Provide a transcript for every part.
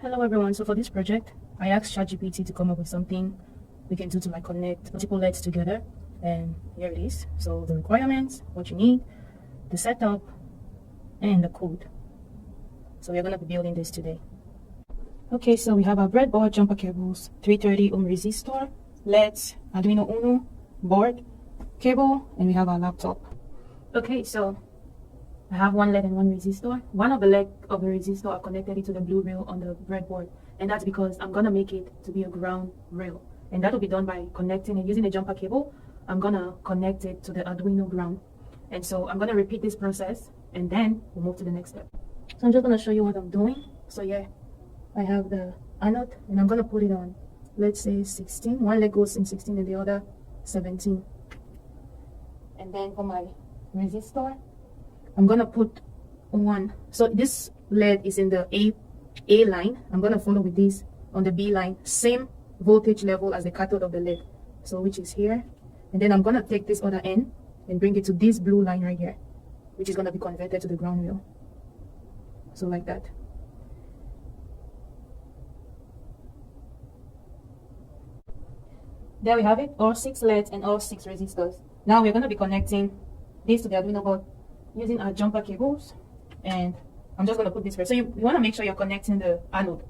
Hello everyone, so for this project I asked ChatGPT to come up with something we can do to like connect multiple LEDs together, and here it is. So the requirements, what you need, the setup, and the code. So we're going to be building this today. Okay, so we have our breadboard, jumper cables, 330 ohm resistor, LEDs, Arduino Uno, board, cable, and we have our laptop. Okay, so I have one LED and one resistor. One of the leg of the resistor are connected to the blue rail on the breadboard, and that's because I'm gonna make it to be a ground rail, and that will be done by connecting it using a jumper cable. I'm gonna connect it to the Arduino ground, and so I'm gonna repeat this process, and then we'll move to the next step. So I'm just gonna show you what I'm doing. So yeah, I have the anode, and I'm gonna put it on, let's say 16. One leg goes in 16 and the other 17. And then for my resistor, I'm gonna put one. So this LED is in the A line. I'm gonna follow with this on the B line, same voltage level as the cathode of the LED, so which is here. And then I'm gonna take this other end and bring it to this blue line right here, which is gonna be converted to the ground rail. So like that. There we have it, all 6 LEDs and all 6 resistors. Now we're gonna be connecting this to the Arduino board using our jumper cables, and I'm just going to put this first. So you want to make sure you're connecting the anode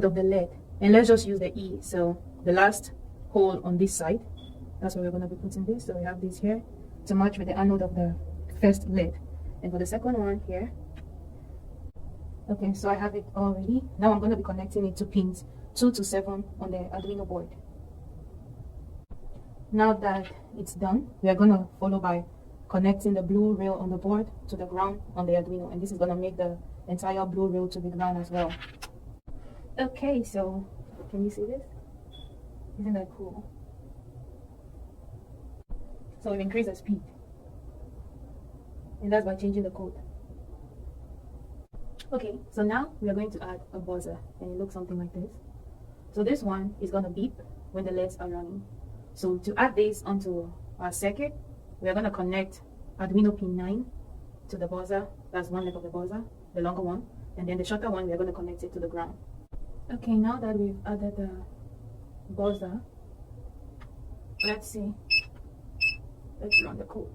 of the LED, and let's just use the E. So the last hole on this side, that's where we're going to be putting this. So we have this here to match with the anode of the first LED, and for the second one here. Okay, so I have it already. Now I'm going to be connecting it to pins 2 to 7 on the Arduino board. Now that it's done, we are going to follow by connecting the blue rail on the board to the ground on the Arduino, and this is going to make the entire blue rail to be ground as well. Okay, so can you see this? Isn't that cool? So we've increased the speed, and that's by changing the code. Okay, so now we are going to add a buzzer, and it looks something like this. So this one is going to beep when the LEDs are running. So to add this onto our circuit, we are going to connect Arduino pin 9 to the buzzer. That's one leg of the buzzer, the longer one, and then the shorter one we are going to connect it to the ground. Okay, now that we've added the buzzer, let's run the code.